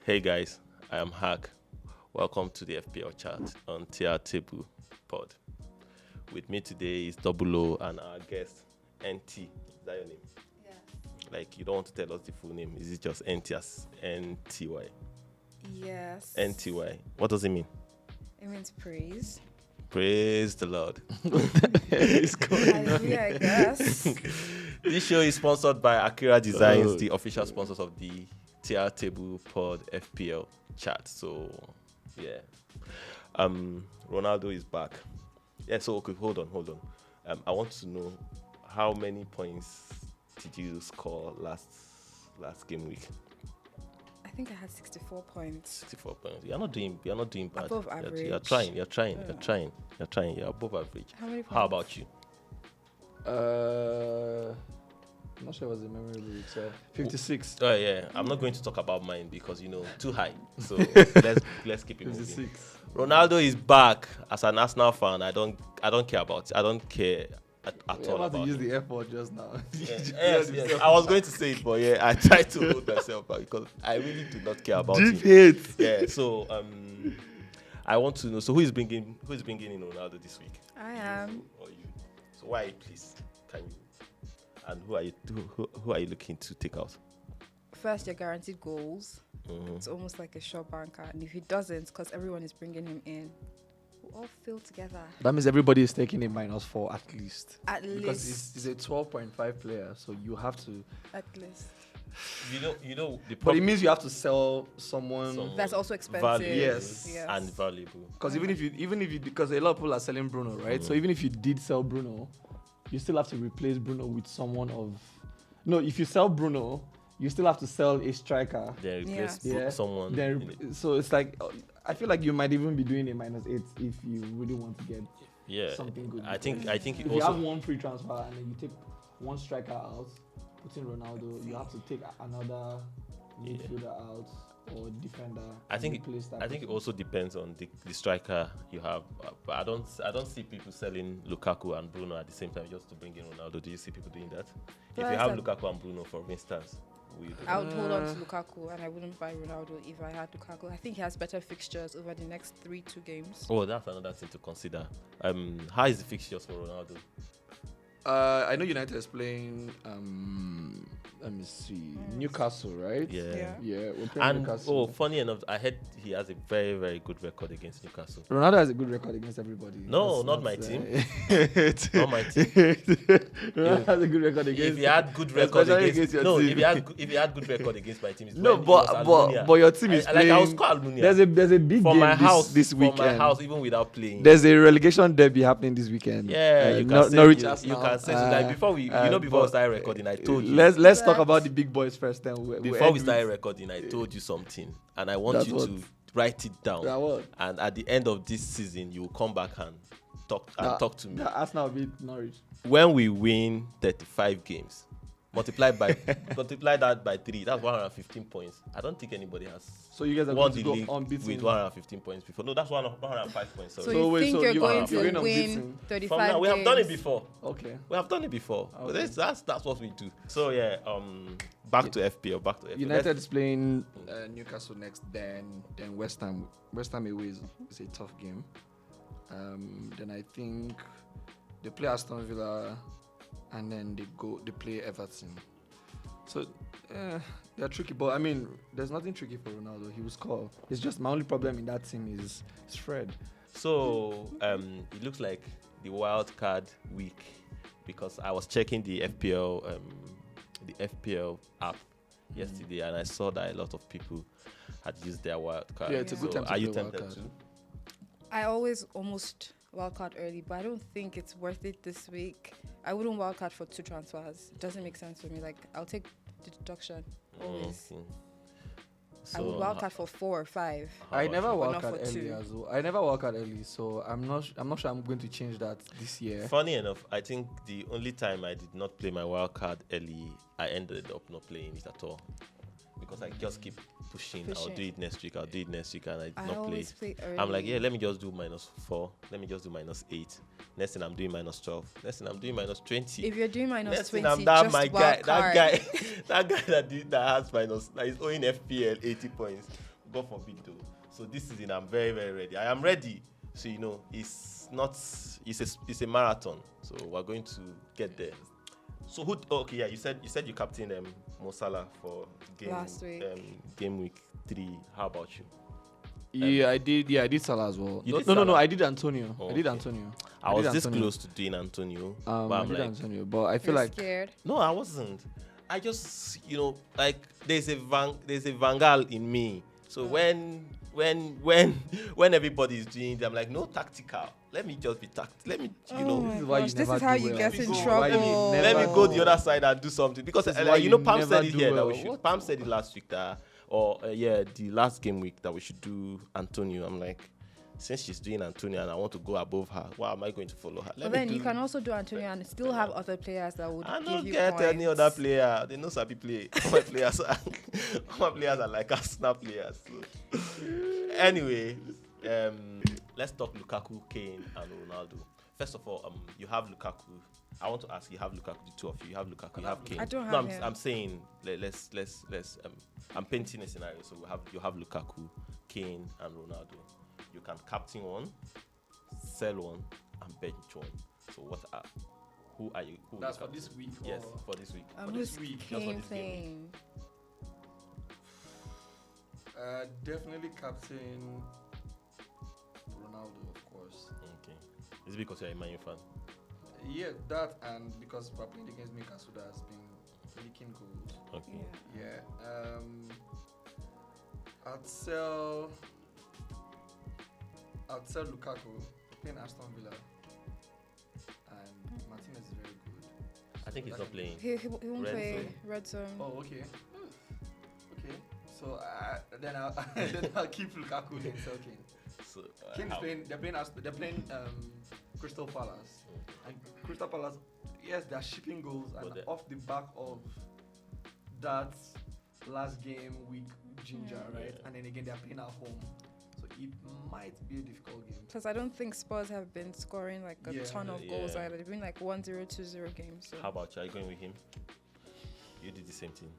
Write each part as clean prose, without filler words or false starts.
Hey guys, I am Hack. Welcome to the FPL chat on TR Table Pod. With me today is Double O and our guest NT. Is that your name? Yeah. Like you don't want to tell us the full name. Is it just NT as NTY? Yes. NTY. What does it mean? It means praise. Praise the Lord. It's going on. Hallelujah, I guess. This show is sponsored by Akira Designs, the official sponsors of the TR Table Pod FPL chat. So, yeah. Ronaldo is back. Yeah, so, okay, hold on. I want to know how many points did you score last game week? I think I had 64 points. 64 points. You're not doing bad. Above average. You're trying. You're above average. How many points? How about you? I'm not sure it was a memorable week, so 56. Oh yeah, I'm not going to talk about mine because too high. So let's keep it moving. 56. Ronaldo is back. As an Arsenal fan, I don't care about. I don't care at We're all about to about use it. the F word just now. Yes. I was going to say it, but yeah, I tried to hold myself back because I really do not care about Deep it. hate. Yeah. So I want to know. So who is bringing in Ronaldo this week? I am. Or you? So why, please? Can you? And who are you looking to take out? First, your guaranteed goals. Mm-hmm. It's almost like a short banker. And if he doesn't, because everyone is bringing him in, we'll all fill together. That means everybody is taking a -4 at least. At Because least. it's a 12.5 player, so you have to. At least. You know the But it problem. means you have to sell someone. That's also expensive. Valuable Yes. and valuable. Because even if you, because a lot of people are selling Bruno, right? So even if you did sell Bruno, you still have to replace Bruno with someone of. No, if you sell Bruno, you still have to sell a striker. Then replace Yeah. someone. So it's like, I feel like you might even be doing a -8 if you really want to get Yeah. something good. I think If you you have also. one free transfer and then you take one striker out, put in Ronaldo, you have to take another midfielder out or defender. I think replace that it person. also depends on the striker you have. But I don't see people selling Lukaku and Bruno at the same time just to bring in Ronaldo. Do you see people doing that? If you But have I- Lukaku and Bruno, for instance, I would hold on to Lukaku and I wouldn't buy Ronaldo if I had Lukaku. I think he has better fixtures over the next 2 games. Oh, that's another thing to consider. How is the fixtures for Ronaldo? I know United is playing. Let me see, Newcastle, right? Yeah. Yeah, we're playing And Newcastle. funny enough, I heard he has a very, very good record against Newcastle. Ronaldo has a good record against everybody. No, That's not my team. Not Not my team. Ronaldo has a good record against. If he had good record especially against your no, team. if he had good record against my team, it's No, when it was Almunia. but your team is playing. I was called Almunia. There's a big from game my house this weekend. From my house, even without playing. There's a relegation derby happening this weekend. Yeah, you can say Norwich you Arsenal. can say so. Like before we before we started recording, I told you. Let's talk about the big boys first. Then Before we started recording, I told you something, and I want That's you what? to write it down. That what? And at the end of this season, you will come back and talk to me. Arsenal beat Norwich. When we win 35 games, multiply that by 3. That's 115 points. I don't think anybody has So you guys are won going the to league go unbeaten. with 115 points before. No, that's 105 points. So Sorry. you wait, think so you're you going are to going win unbeaten. 35 From now, we have done it games? before. Okay. We have done it before. But Okay. that's what we do. So yeah, back to FPL. United is playing Newcastle next, then West Ham. West Ham away is a tough game. Then I think they play Aston Villa, and then they play Everton. So they're tricky, but I mean, there's nothing tricky for Ronaldo. He will score. It's just my only problem in that team is Fred. So it looks like the Wildcard week, because I was checking the FPL app yesterday, and I saw that a lot of people had used their Wildcard. Yeah, it's a good time to Are you play tempted Wildcard. too? I always almost wildcard early, but I don't think it's worth it this week. I wouldn't wildcard for 2 transfers. It doesn't make sense for me. Like, I'll take the deduction always. Mhm. I would So, wildcard for 4 or 5. how I about never you? But not wildcard for early 2. as well. I never wildcard early, so I'm not sure I'm going to change that this year. Funny enough, I think the only time I did not play my wildcard early, I ended up not playing it at all. Because I just keep pushing. I'll do it next week, and I did I not play. always play early. I'm like, yeah, let me just do -4. Let me just do -8. Next thing I'm doing -12. Next thing I'm doing -20. If you're doing minus Next thing 20, I'm that just my guy, wildcard. that guy that has that is owing FPL 80 points God forbid though. So this season I'm very, very ready. I am ready. So it's a marathon. So we're going to get there. So you said you captained Mo Salah for Last week. Game week 3. How about you? Yeah, I did. Yeah, I did Salah as well. You No, did no, no, Salah? I did Antonio. Oh, I did okay. Antonio. I was did this Antonio. close to doing Antonio. But I I'm did like, Antonio, but I feel You're like scared. no, I wasn't. I just, like there's a Vangal in me. So when everybody is doing it, I'm like, no tactical. Let me just be Let me, Oh my This is why you gosh, this never is how do you well. get Let me in go. trouble. let me go the other side and do something because This is why you Pam never said it do here that well. we should. What? Pam said it last week that, the last game week that we should do Antonio. I'm like, since she's doing Antonio and I want to go above her, why am I going to follow her? But then you can also do Antonio and still have other players that would I give don't you get points. any other player. They know Sabi play. All my players are like Arsenal players. So. Anyway, let's talk Lukaku, Kane, and Ronaldo. First of all, you have Lukaku. I want to ask, you have Lukaku, the two of you. You have Lukaku, you have Kane. I don't No, have him. I'm saying let's I'm painting a scenario. So you have Lukaku, Kane, and Ronaldo. You can captain one, sell one, and bench one. So who are you? Who that's will for you this week. Yes, or- for this week. I'm for this who's week, just for Kane this game playing? Definitely captain Ronaldo, of course. Okay. Is it because you're a Man U fan? Yeah, that and because we're playing against Newcastle that has been leaking goals. Okay. Yeah. I'd sell Lukaku, playing Aston Villa, and Martinez is very good. I think he's not playing. He won't Red play zone. red zone. Oh, okay. Okay. So then I'll keep Lukaku then sell Kane. So Kane's how- playing. They're playing Crystal Palace. And Crystal Palace, yes, they're shipping goals, and But they- off the back of that last game week ginger, right? Yeah. And then again they're playing at home, so it might be a difficult game. Plus, I don't think Spurs have been scoring like a Yeah. ton of goals Yeah. either. They've been like 1-0, 2-0 games. So. How about you? Are you going with him? You did the same thing.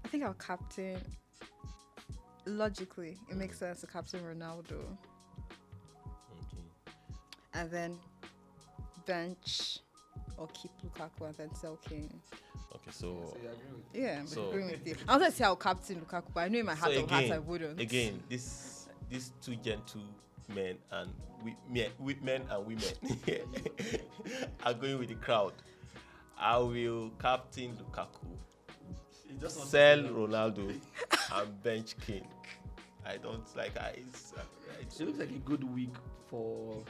I think our captain, logically, it makes sense to captain Ronaldo. Okay. And then bench or keep Lukaku and then sell Kane. Okay. So So you agree with? Yeah, I'm So- agreeing with you. I was going to say I'll captain Lukaku, but I know in my heart of hearts I wouldn't. Again, these two gentle men and men and women are going with the crowd. I will captain Lukaku, He just wants to sell say that. Ronaldo, and bench Kane. I don't like. It looks like a good week for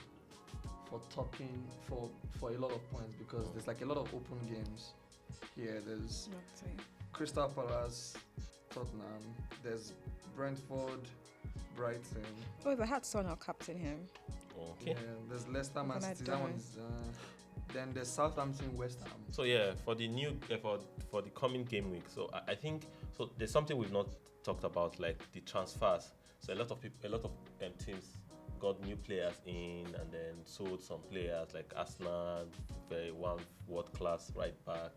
talking for a lot of points because there's like a lot of open games here. There's Crystal Palace, Tottenham. There's Brentford, Brighton. Oh, if I had Son, I'll captain him. Okay. Yeah, there's Leicester, Man When I City. That die. one's. Then there's Southampton, West Ham. So yeah, for the new for the coming game week. So I think so. There's something we've not talked about, like the transfers. So a lot of teams got new players in and then sold some players like Arsenal, very one world class right back.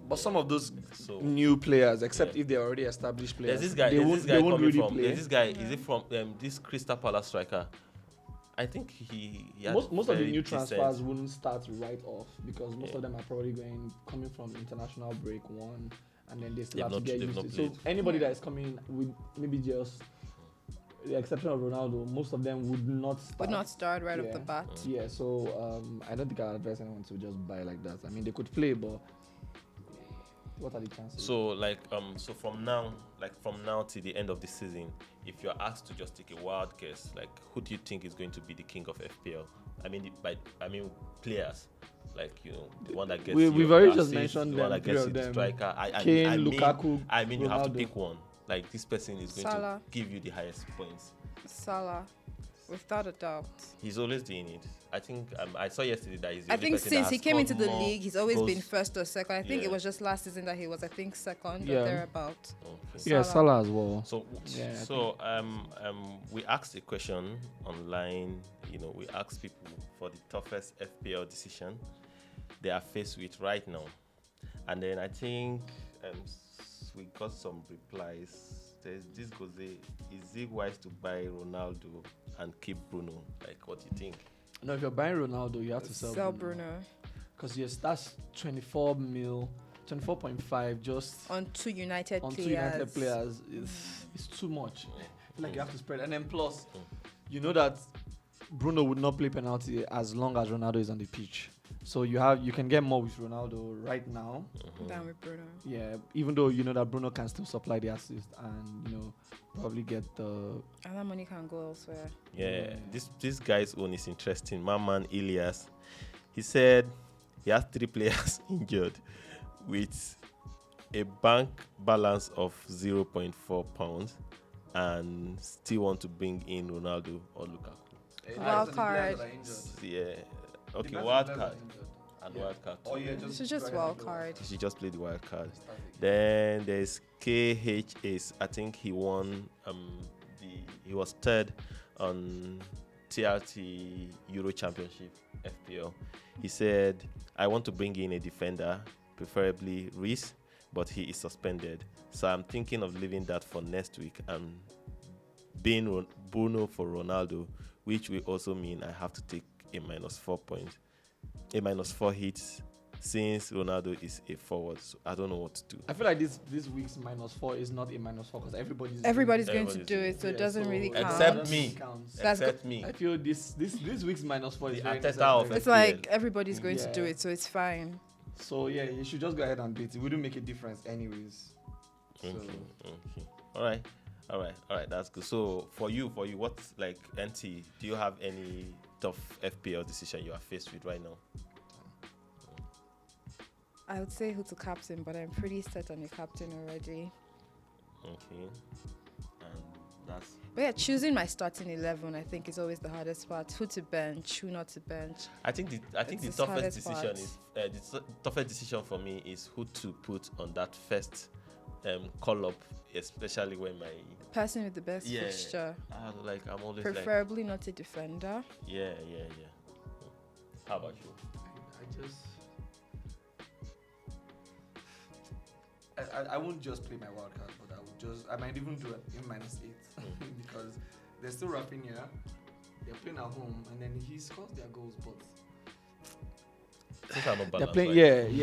But some of those So new players, except Yeah. if they're already established players, there's this guy. they There's won't, this they guy won't coming really from. play. There's this guy. Is it from this Crystal Palace striker? I think he had Most of the very new decent- transfers wouldn't start right off because most Yeah. of them are probably coming from international break one, and then they still They've have to not- get they've used to not it. So played. anybody Yeah. that is coming with maybe just the exception of Ronaldo, most of them would not start. Would not start right off the Yeah. bat. Yeah, so I don't think I advise anyone to just buy like that. I mean, they could play, but what are the chances? So so from now till the end of the season, if you're asked to just take a wild guess, like who do you think is going to be the king of FPL? I mean players, like the one that gets. We've your already just assists, mentioned the one them, that three gets of you the them. striker. Kane, I mean, Lukaku, I mean, you have to Ronaldo. pick one. Like this person is going Salah. to give you the highest points. Salah, without a doubt. He's always doing it. I think I saw yesterday that he's. The I only think person since that he has came into scored the more league, he's always goals. been first or second. I think Yeah. it was just last season that he was, I think, second Yeah. or thereabout. Okay. yeah, Salah. Salah as well. So, Yeah, I we asked a question online. We asked people for the toughest FPL decision. they are faced with right now. And then I think we got some replies. There's this goes, is it wise to buy Ronaldo and keep Bruno? Like, what do you think? No, if you're buying Ronaldo, you have to sell Bruno. Because yes, that's 24 mil, 24.5 just On two United on players. two United players. It's too much. I feel like you have to spread. And then plus, you know that Bruno would not play penalty as long as Ronaldo is on the pitch. So you can get more with Ronaldo right now Than with Bruno. Yeah, even though you know that Bruno can still supply the assist and probably get the. And that money can go elsewhere. Yeah, this guy's own is interesting. My man Elias, he said he has 3 players injured with a bank balance of £0.4 and still want to bring in Ronaldo or Lukaku. Wildcard. Yeah. Okay, Wildcard. And Wildcard. Oh, yeah, This is just Wildcard. She just played the Wildcard. Then there's KHS. I think he won. He was third on TRT Euro Championship FPL. He said, "I want to bring in a defender, preferably Reece, but he is suspended. So I'm thinking of leaving that for next week and being Bruno for Ronaldo, which will also mean I have to take a -4 hits since Ronaldo is a forward. So I don't know what to do." I feel like this week's -4 is not a -4 because everybody's going to do it, so it doesn't really count. Except me. That's Except me. I feel this week's -4 is The very Arteta of necessary. It's like everybody's going to Yeah. do it, so it's fine. So yeah, you should just go ahead and do it. It wouldn't make a difference anyways. So Okay. All right. That's good. So for you, what's like NT? Do you have any tough FPL decision you are faced with right now? I would say who to captain, but I'm pretty set on the captain already. Okay. And that's But yeah, choosing my starting 11, I think, is always the hardest part. Who to bench, who not to bench. I think the It's toughest hardest decision part. is the toughest decision for me is who to put on that first call up, especially when my Person with the best fixture. I'm always Preferably not a defender. yeah. How about you? I won't just play my wildcard, but I might even do it in -8 because they're still Rafinha. They're playing at home, and then he scores their goals, but Things are not they're balanced, playing. right?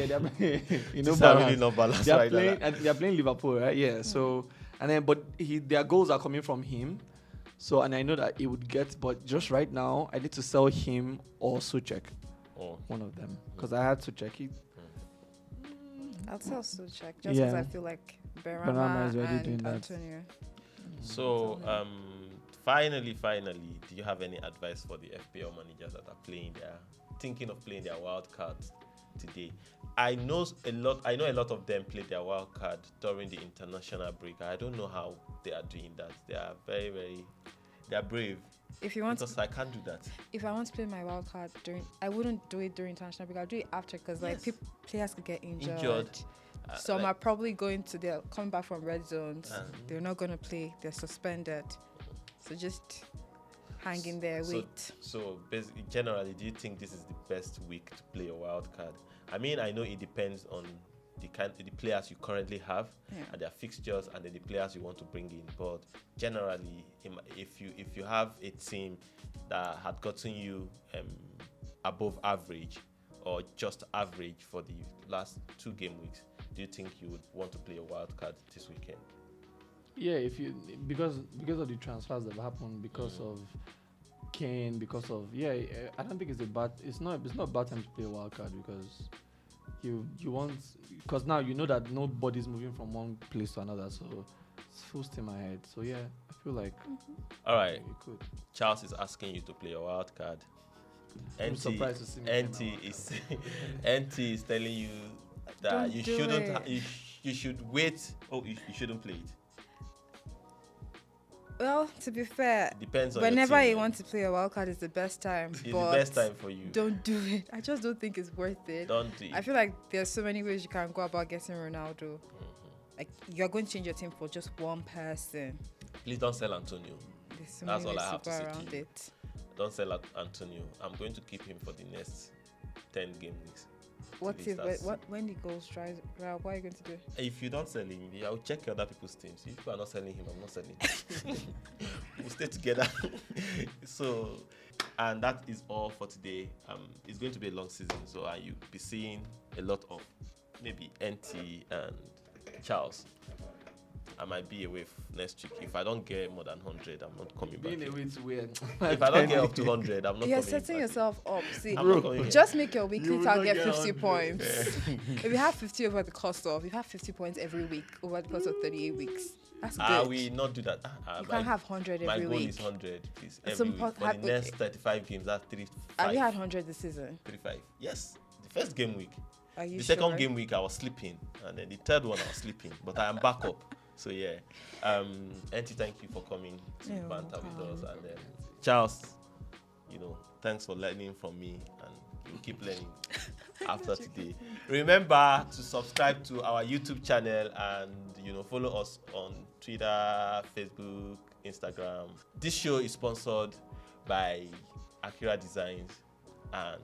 They're playing. Things are really not balanced They're right playing, now. and they're playing Liverpool, right? Yeah. So and then, but their goals are coming from him. So and I know that he would get, but just right now, I need to sell him or Suchek, one of them, because I had Suchek. I'll tell Suchek just because I feel like Berama is already and doing that. Antonio. So finally, do you have any advice for the FPL managers that are thinking of playing their wild card today? I know a lot of them played their wild card during the international break. I don't know how they are doing that. They are they are brave. If you want, because I can't do that. If I want to play my wild card I wouldn't do it during international break. I'll do it after because players could get injured. Some are probably coming back from red zones. They're not going to play. They're suspended. So just hang in there, wait. So basically, generally, do you think this is the best week to play a wild card? I mean, I know it depends on the players you currently have and their fixtures, and then the players you want to bring in. But generally, if you have a team that had gotten you above average or just average for the last 2 game weeks, do you think you would want to play a wild card this weekend? Yeah, because of the transfers that have happened, because of Kane, because of I don't think it's not a bad time to play a wild card because because now you know that nobody's moving from one place to another, so it's full steam ahead. So I feel like all right, you could. Charles is asking you to play a wild card. I'm surprised to see me NT is telling you that Don't you do shouldn't. it. You should wait. You shouldn't play it. Well, to be fair, Depends on whenever your team, you want to play a wild card, it's the best time. It's the but best time for you. Don't do it. I just don't think it's worth it. Don't do it. I feel like there's so many ways you can go about getting Ronaldo. Like you're going to change your team for just one person. Please don't sell Antonio. There's so That's many all I ways have to to go say to around you. it. Don't sell Antonio. I'm going to keep him for the next 10 game weeks. when he goes dries, what are you going to do? If you don't sell him, I'll check other people's teams. If people are not selling him, I'm not selling him. We'll stay together. So, and that is all for today. It's going to be a long season, so you'll be seeing a lot of maybe NT and Charles. I might be away next week. If I don't get more than 100, I'm not coming back. Being away to where? If I don't get up to 100, I'm not coming back. You're setting yourself up. See, Bro, just make your weekly target 50 100. points. If you have 50 over the cost of, you have 50 points every week over the course of 38 weeks. That's good. We not do that. You can't have 100 every week. My goal is 100, please. It's Every week. For the next 35 games, that's 3-5. Have you had 100 this season? 35. Yes. The first game week. Are you The sure? second game week, I was sleeping. And then the third one, I was sleeping. But I am back up. So, yeah. Auntie, thank you for coming to banter with us. And then, Charles, thanks for learning from me. And you'll keep learning after today. Remember to subscribe to our YouTube channel and, follow us on Twitter, Facebook, Instagram. This show is sponsored by Akira Designs and,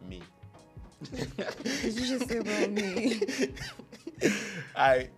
me. Did you just say about me? All right.